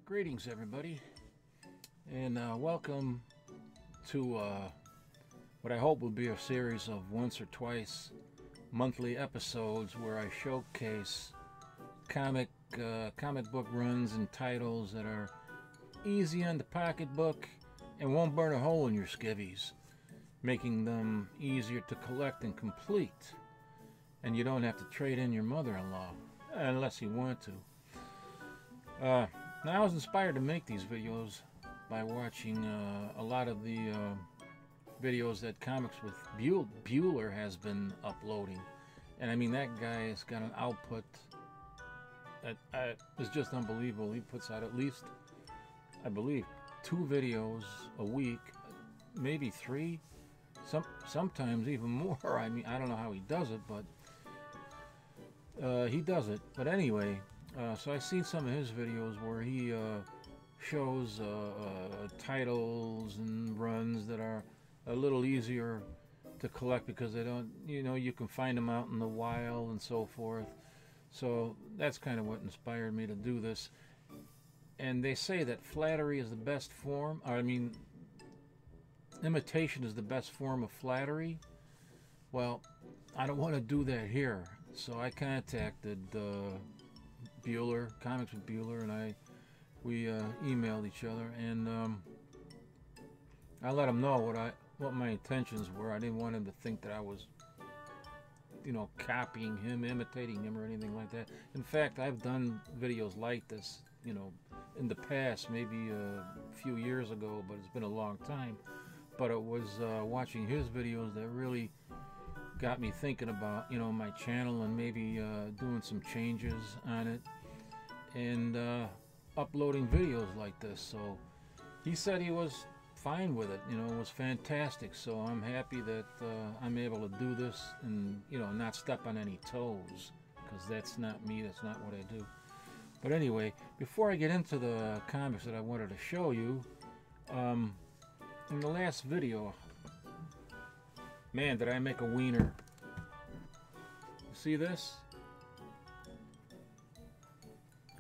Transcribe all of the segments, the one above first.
Greetings, everybody, and welcome to what I hope will be a series of once or twice monthly episodes where I showcase comic book runs and titles that are easy on the pocketbook and won't burn a hole in your skivvies, making them easier to collect and complete. And you don't have to trade in your mother-in-law unless you want to. Now, I was inspired to make these videos by watching a lot of the videos that Comics with Bueller has been uploading. And I mean, that guy has got an output that is just unbelievable. He puts out at least, I believe, 2 videos a week, maybe 3, sometimes even more. I mean, I don't know how he does it, but he does it. But anyway, so I've seen some of his videos where he shows titles and runs that are a little easier to collect because they don't, you can find them out in the wild and so forth. So that's kind of what inspired me to do this. And they say that flattery is the best form, imitation is the best form of flattery. Well, I don't want to do that here. So I contacted Bueller, Comics with Bueller, and we emailed each other, and I let him know what my intentions were. I didn't want him to think that I was, copying him, imitating him, or anything like that. In fact, I've done videos like this, in the past, maybe a few years ago, but it's been a long time. But it was watching his videos that really got me thinking about, my channel and maybe doing some changes on it and uploading videos like this. So he said he was fine with it, it was fantastic. So I'm happy that I'm able to do this and, not step on any toes, because that's not me, that's not what I do. But anyway, before I get into the comics that I wanted to show you, in the last video, man, did I make a wiener. You see this?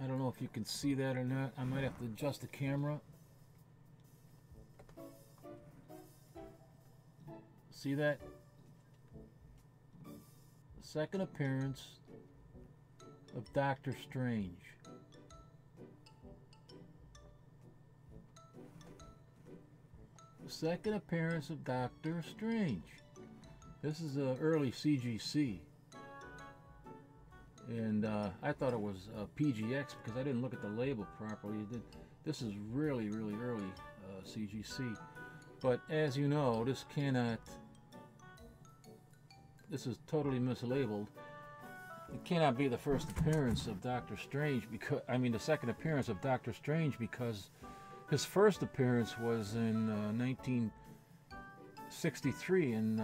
I don't know if you can see that or not. I might have to adjust the camera. See that? The second appearance of Doctor Strange. The second appearance of Doctor Strange. This is an early CGC. And I thought it was PGX because I didn't look at the label properly. This is really, really early CGC. But as you know, this is totally mislabeled. It cannot be the first appearance of Doctor Strange because, the second appearance of Doctor Strange, because his first appearance was in 1963 in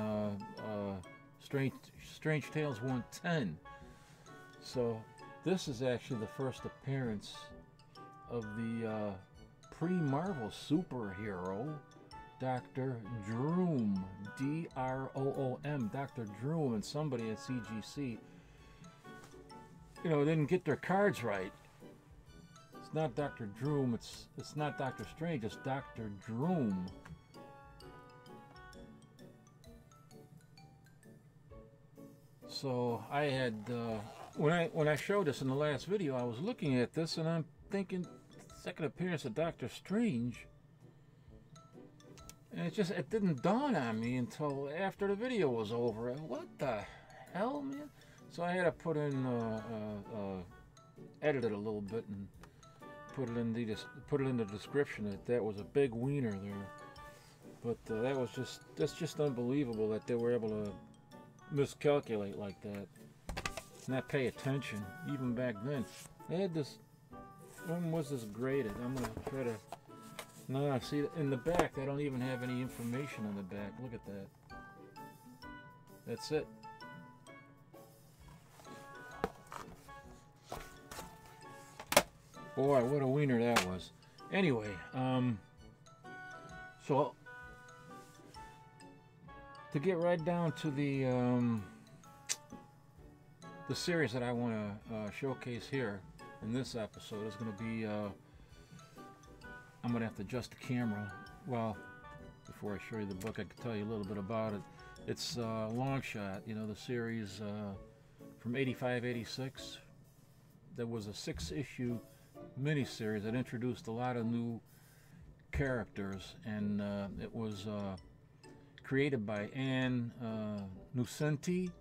Strange Tales 110. So this is actually the first appearance of the pre-Marvel superhero Dr. Droom, D-R-O-O-M, Dr. Droom, and somebody at CGC, didn't get their cards right. It's not Dr. Droom, it's not Doctor Strange, it's Dr. Droom. So I had when I showed this in the last video, I was looking at this and I'm thinking, second appearance of Doctor Strange, and it didn't dawn on me until after the video was over. What the hell, man? So I had to put in edit it a little bit and put it in the description that was a big wiener there. But that's just unbelievable that they were able to miscalculate like that, not pay attention even back then. They had this. When was this graded? I'm gonna try to. No, see in the back they don't even have any information on the back. Look at that. That's it. Boy, what a wiener that was. Anyway, so to get right down to the series that I want to showcase here in this episode is going to be I'm gonna have to adjust the camera. Well, before I show you the book, I can tell you a little bit about it. It's Long Shot, you know, the series from 85, 86. There was a 6-issue miniseries that introduced a lot of new characters, and it was created by Ann Nocenti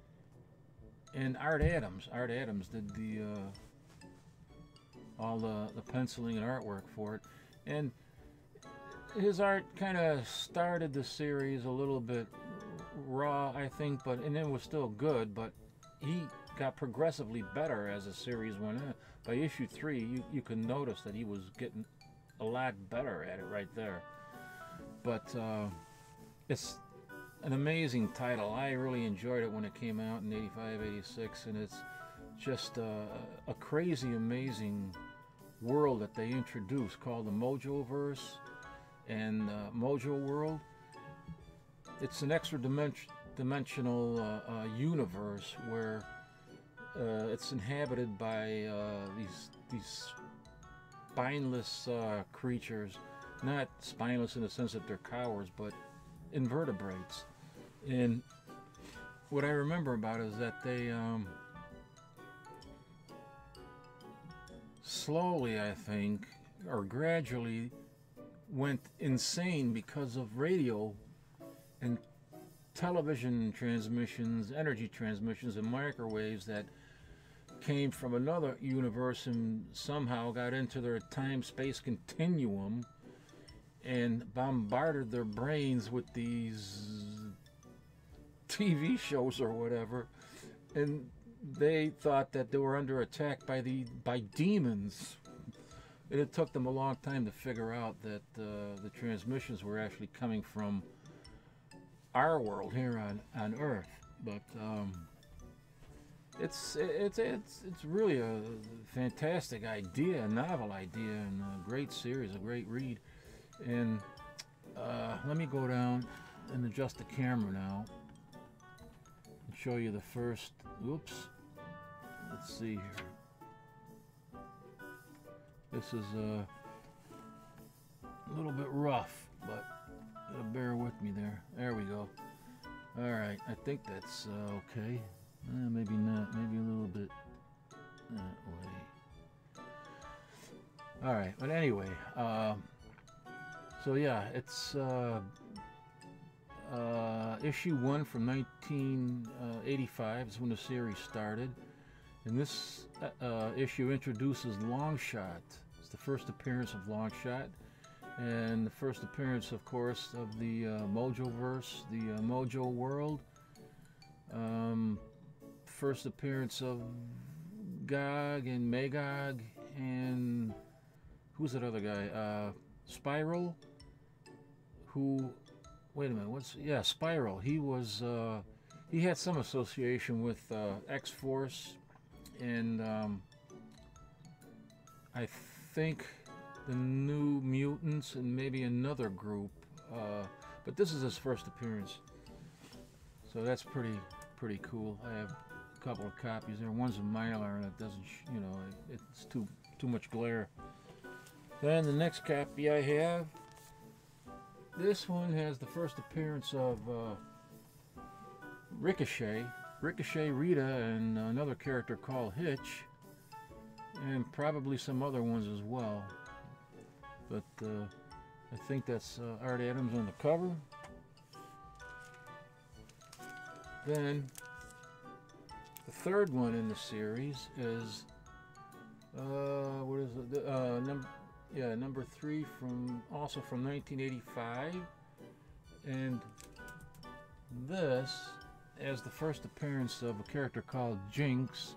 and Art Adams. Art Adams did the all the penciling and artwork for it, and his art kind of started the series a little bit raw, I think, and it was still good, but he got progressively better as the series went on. By issue 3, you can notice that he was getting a lot better at it right there. But it's an amazing title. I really enjoyed it when it came out in 85, 86, and it's just a crazy, amazing world that they introduced called the Mojoverse and Mojo World. It's an extra dimensional universe where it's inhabited by these spineless creatures, not spineless in the sense that they're cowards, but invertebrates. And what I remember about it is that they slowly, I think, or gradually went insane because of radio and television transmissions, energy transmissions, and microwaves that came from another universe and somehow got into their time-space continuum and bombarded their brains with these TV shows or whatever, and they thought that they were under attack by demons. And it took them a long time to figure out that the transmissions were actually coming from our world here on Earth. But it's really a fantastic idea, a novel idea, and a great series, a great read. And let me go down and adjust the camera now and show you the first. Oops. Let's see here. This is a little bit rough, but bear with me there. There we go. All right, I think that's okay. Maybe not. Maybe a little bit that way. All right, but anyway, so yeah, it's issue 1 from 1985 is when the series started, and this issue introduces Long Shot. It's the first appearance of Long Shot, and the first appearance, of course, of the Mojoverse, the Mojo World. First appearance of Gog and Magog, and who's that other guy? Spiral. Who? Wait a minute. Spiral. He was. He had some association with X-Force, and I think the New Mutants and maybe another group. But this is his first appearance, so that's pretty cool. I have a couple of copies there. One's a Mylar, and it doesn't, it's too much glare. Then the next copy I have, this one has the first appearance of Ricochet, Rita, and another character called Hitch, and probably some other ones as well. But I think that's Art Adams on the cover. Then the third one in the series is what is it? Number 3 also from 1985, and this as the first appearance of a character called Jinx,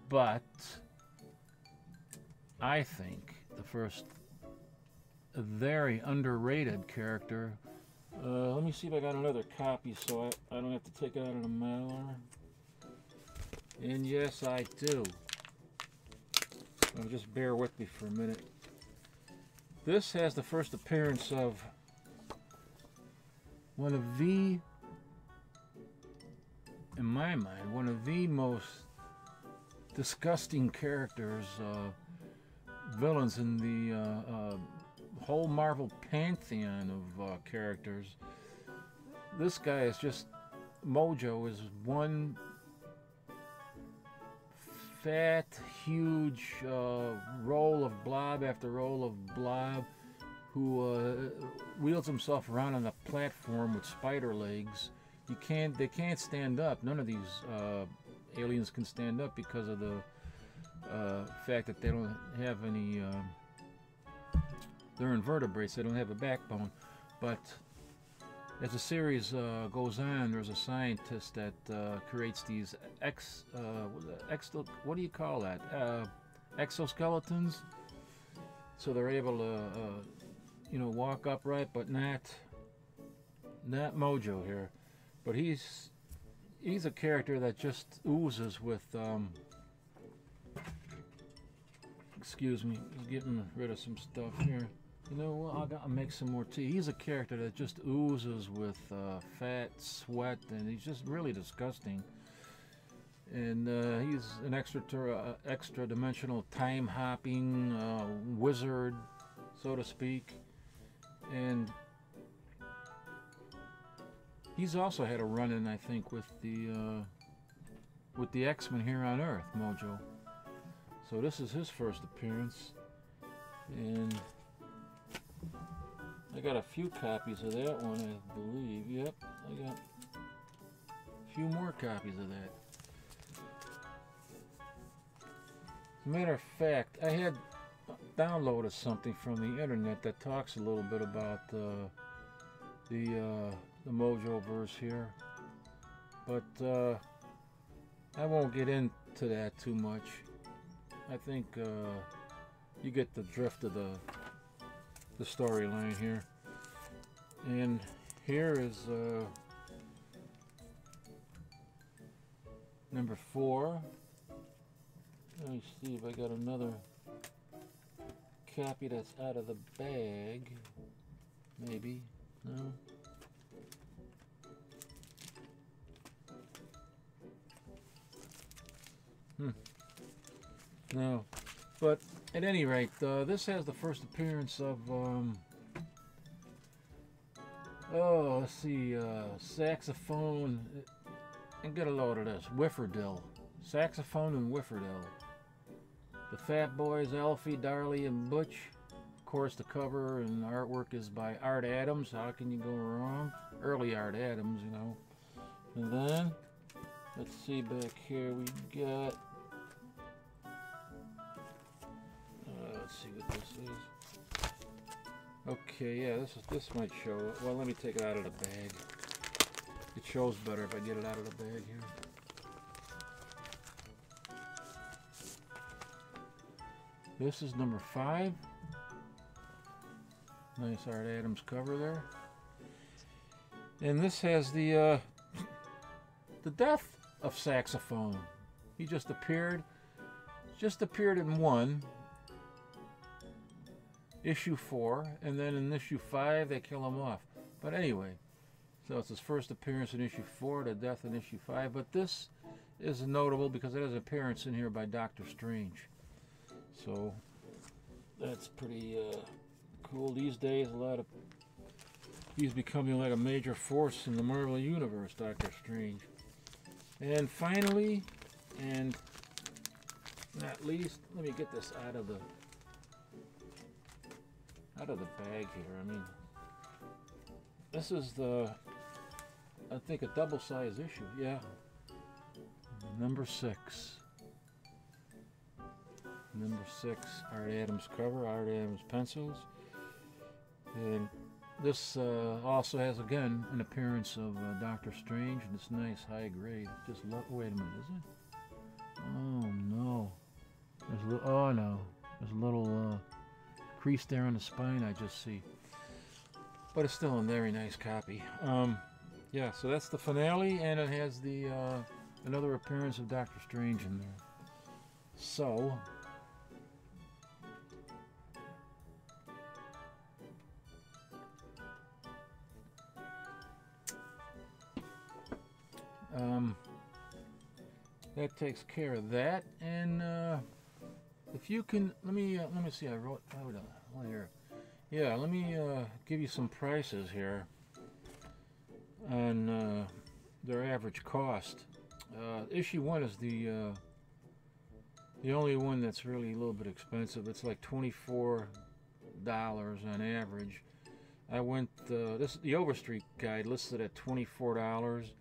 but I think the first very underrated character. Let me see if I got another copy so I don't have to take it out of the Mylar. And yes, I do. Just bear with me for a minute. This has the first appearance of one of the, in my mind, one of the most disgusting characters, villains in the whole Marvel pantheon of characters. This guy is just, Mojo is one fat, huge roll of blob after roll of blob, who wheels himself around on a platform with spider legs. They can't stand up. None of these aliens can stand up because of the fact that they don't have any. They're invertebrates. They don't have a backbone. But as the series goes on, there's a scientist that creates these what do you call that? Exoskeletons. So they're able to, walk upright, but not Mojo here. But he's a character that just oozes with. Excuse me, just getting rid of some stuff here. You know what? I gotta make some more tea. He's a character that just oozes with fat, sweat, and he's just really disgusting. And he's an extra-dimensional time-hopping wizard, so to speak. And he's also had a run-in, I think, with the X-Men here on Earth, Mojo. So this is his first appearance, and I got a few copies of that one, I believe. Yep, I got a few more copies of that. As a matter of fact, I had downloaded something from the internet that talks a little bit about the Mojo-verse here, but I won't get into that too much. I think you get the drift of the storyline here. And here is number 4. Let me see if I got another copy that's out of the bag. Maybe. No. No, but at any rate, this has the first appearance of, let's see, saxophone, and get a load of this, Whifferdale, saxophone and Whifferdale. The Fat Boys, Alfie, Darley, and Butch. Of course, the cover and artwork is by Art Adams. How can you go wrong? Early Art Adams, you know. And then, let's see back here, we got... let's see what this is. Okay, yeah, this might show. Well, let me take it out of the bag. It shows better if I get it out of the bag here. This is number 5. Nice Art Adams cover there. And this has the death of saxophone. He just appeared in 1. Issue 4, and then in issue 5 they kill him off. But anyway, so it's his first appearance in issue 4, the death in issue 5. But this is notable because it has an appearance in here by Doctor Strange. So that's pretty cool. These days, he's becoming like a major force in the Marvel Universe, Doctor Strange. And finally, and not least, let me get this out of the bag here. I mean, this is I think a double-sized issue. Yeah, number 6. Number 6, Art Adams cover, Art Adams pencils, and this also has again an appearance of Doctor Strange in this nice high grade. Just look. Wait a minute, is it? Oh no, oh no, there's a little crease there on the spine I just see, but it's still a very nice copy. Yeah, so that's the finale, and it has the another appearance of Doctor Strange in there. So that takes care of that. And if you can, let me see. I wrote here. Yeah, let me give you some prices here on their average cost. Issue 1 is the only one that's really a little bit expensive. It's like $24 on average. I went the Overstreet guide listed at $24,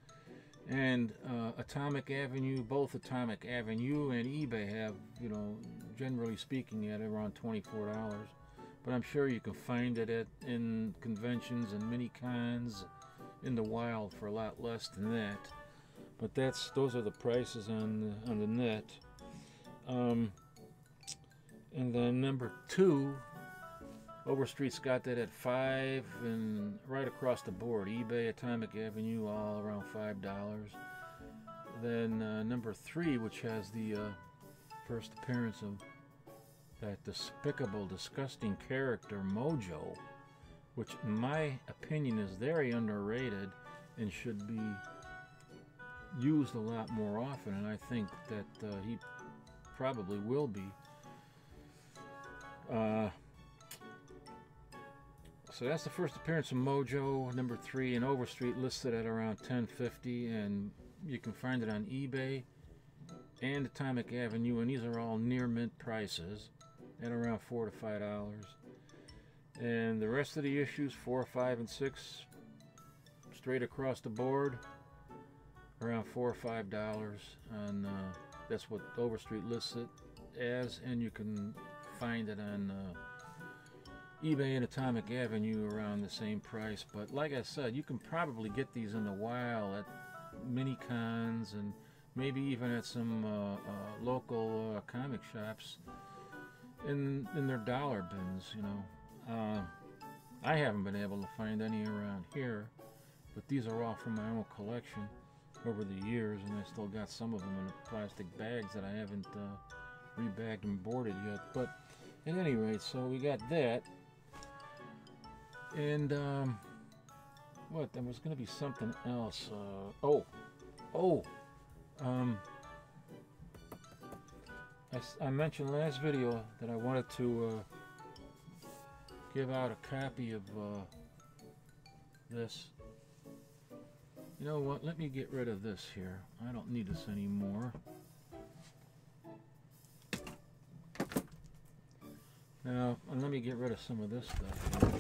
and Atomic Avenue, both Atomic Avenue and eBay have, you know, generally speaking, at around $24. But I'm sure you can find it in conventions and mini cons in the wild for a lot less than that. But those are the prices on the net. And then number 2, Overstreet's got that at $5, and right across the board, eBay, Atomic Avenue, all around $5. Then number 3, which has the first appearance of that despicable, disgusting character Mojo, which in my opinion is very underrated and should be used a lot more often, and I think that he probably will be. So that's the first appearance of Mojo, number 3, and Overstreet listed at around $10.50, and you can find it on eBay and Atomic Avenue, and these are all near mint prices at around $4 to $5. And the rest of the issues, 4, 5, and 6, straight across the board, around $4 or $5. And that's what Overstreet lists it as, and you can find it on eBay and Atomic Avenue around the same price. But like I said, you can probably get these in the wild at mini cons and maybe even at some local comic shops in their dollar bins, you know. I haven't been able to find any around here, but these are all from my own collection over the years, and I still got some of them in plastic bags that I haven't rebagged and boarded yet. But at any rate, so we got that. And what? There was going to be something else. I mentioned last video that I wanted to give out a copy of this. You know what? Let me get rid of this here. I don't need this anymore. Now, let me get rid of some of this stuff here.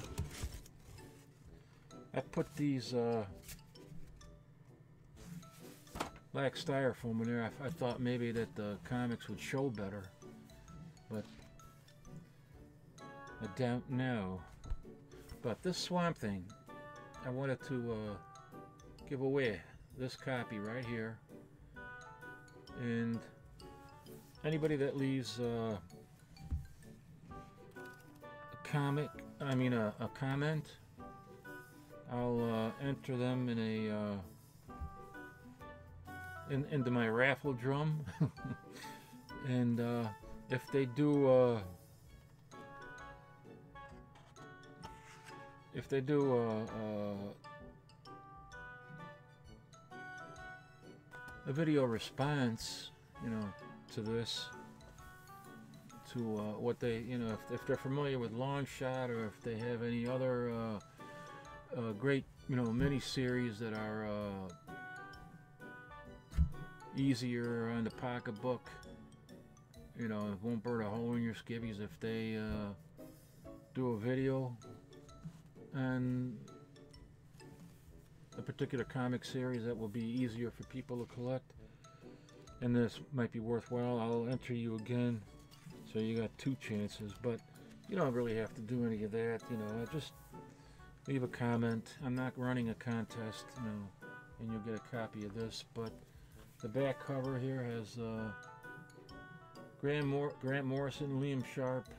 I put these black styrofoam in there. I thought maybe that the comics would show better, but I don't know. But this Swamp Thing, I wanted to give away this copy right here, and anybody that leaves a comment, I'll enter them in a into my raffle drum. And if they do a video response, you know, to this, to what they, you know, if they're familiar with Long Shot, or if they have any other great, you know, mini-series that are easier on the pocketbook, you know, it won't burn a hole in your skivvies if they do a video on a particular comic series that will be easier for people to collect, and this might be worthwhile, I'll enter you again. So you got 2 chances, but you don't really have to do any of that, you know. Just leave a comment. I'm not running a contest, you know, and you'll get a copy of this. But the back cover here has Grant Morrison, Liam Sharp,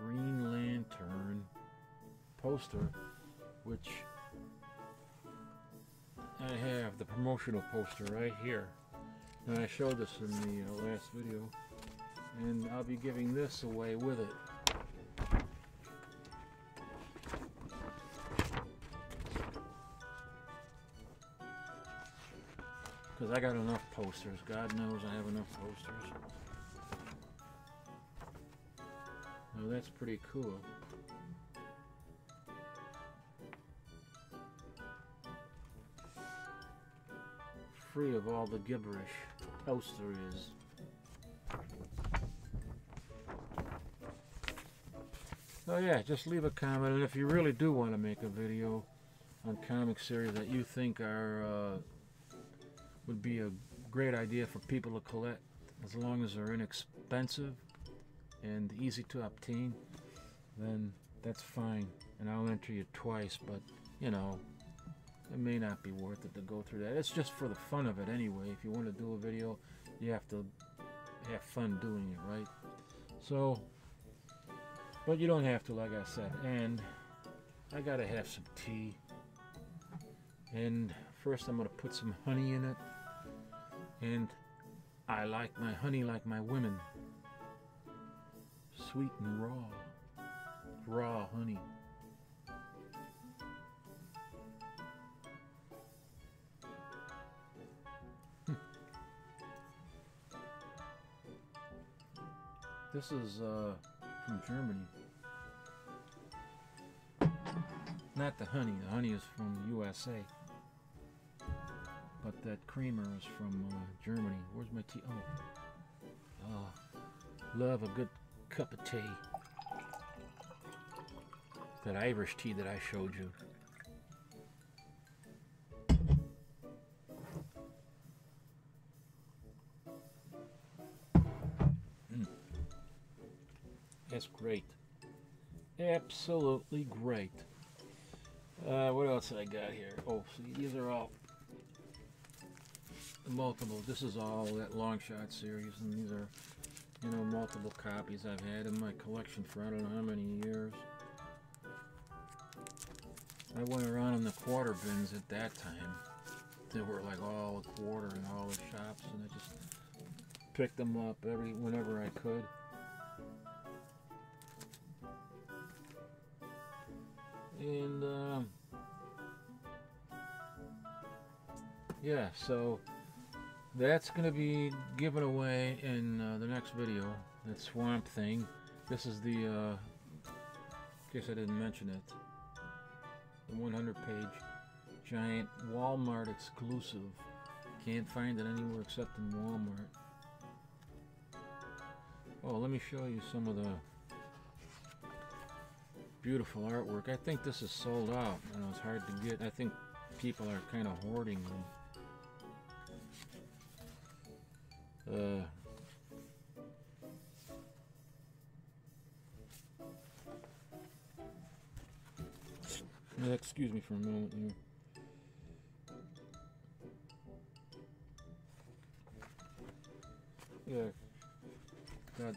Green Lantern poster, which I have the promotional poster right here. And I showed this in the last video, and I'll be giving this away with it. Because I got enough posters. God knows I have enough posters. Now that's pretty cool. Free of all the gibberish poster is. So yeah, just leave a comment, and if you really do want to make a video on comic series that you think are would be a great idea for people to collect, as long as they're inexpensive and easy to obtain, then that's fine, and I'll enter you twice. But you know, it may not be worth it to go through that. It's just for the fun of it anyway. If you want to do a video, you have to have fun doing it, right? So, but you don't have to, like I said. And I gotta have some tea, and first I'm gonna put some honey in it. And I like my honey like my women, sweet and raw honey. This is from Germany. Not the honey. The honey is from USA. But that creamer is from Germany. Where's my tea? Oh, love a good cup of tea. That Irish tea that I showed you. That's great. Absolutely great. What else I got here? Oh, see, these are all multiple. This is all that long shot series, and these are, you know, multiple copies I've had in my collection for I don't know how many years. I went around in the quarter bins at that time. They were like all a quarter in all the shops, and I just picked them up whenever I could. And yeah, so that's going to be given away in the next video. That Swamp Thing. This is the, in case I didn't mention it, the 100-page giant Walmart exclusive. Can't find it anywhere except in Walmart. Oh, let me show you some of the beautiful artwork. I think this is sold out. You know, it's hard to get. I think people are kind of hoarding them. Excuse me for a moment here. Yeah. God.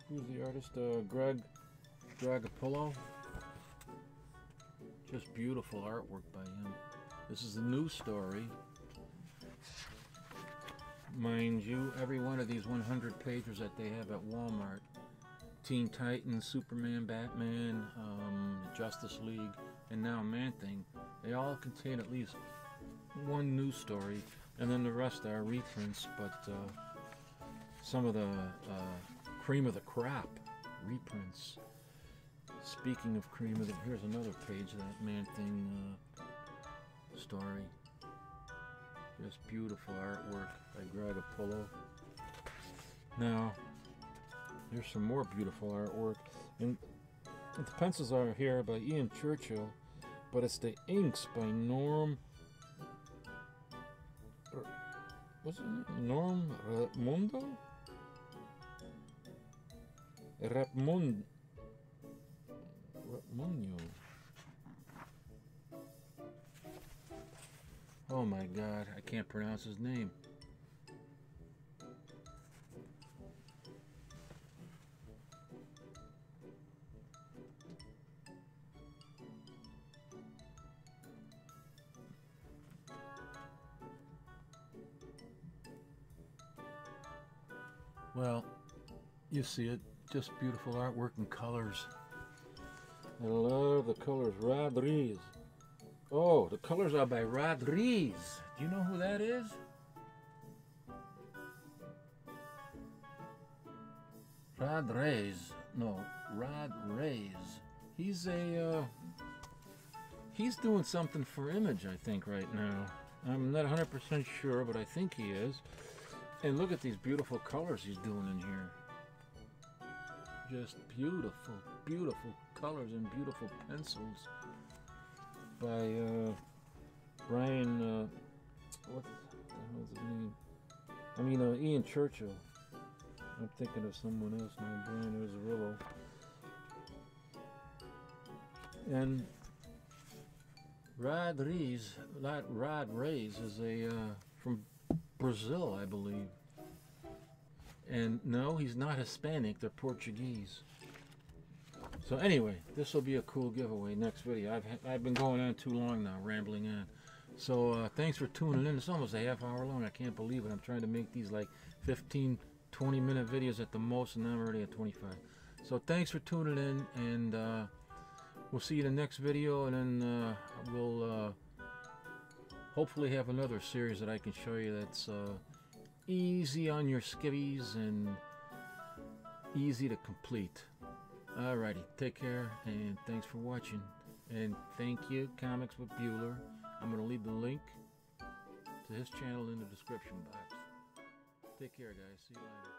Who's the artist? Greg Dragapullo. Just beautiful artwork by him. This is a new story. Mind you, every one of these 100 pages that they have at Walmart, Teen Titans, Superman, Batman, Justice League, and now Man-Thing, they all contain at least one new story, and then the rest are reprints, but some of the cream of the crop reprints. Speaking of cream of the, here's another page of that Man-Thing story. Just beautiful artwork by Greg Apollo. Now, here's some more beautiful artwork. And the pencils are here by Ian Churchill, but it's the inks by Norm. What's his name? Norm Rapmundo? Rapmundo. Oh my God, I can't pronounce his name. Well, you see it, just beautiful artwork and colors. I love the colors. Rodriguez. Oh, the colors are by Rodriguez. Do you know who that is? Rod Reyes. No, Rod Reyes. He's he's doing something for Image, I think, right now. I'm not 100% sure, but I think he is. And look at these beautiful colors he's doing in here. Just beautiful, beautiful colors and beautiful pencils by Brian, what the hell is his name? I mean, Ian Churchill. I'm thinking of someone else now, Brian Rizzarillo. And Rod Reyes is from Brazil, I believe. And no, he's not Hispanic, they're Portuguese. So anyway, this will be a cool giveaway next video. I've been going on too long now, rambling on. So thanks for tuning in. It's almost a half hour long. I can't believe it. I'm trying to make these like 15, 20-minute videos at the most, and now I'm already at 25. So thanks for tuning in, and we'll see you in the next video, and then we'll hopefully have another series that I can show you that's easy on your skivvies and easy to complete. Alrighty, take care, and thanks for watching. And thank you, Comics with Bueller. I'm going to leave the link to his channel in the description box. Take care, guys. See you later.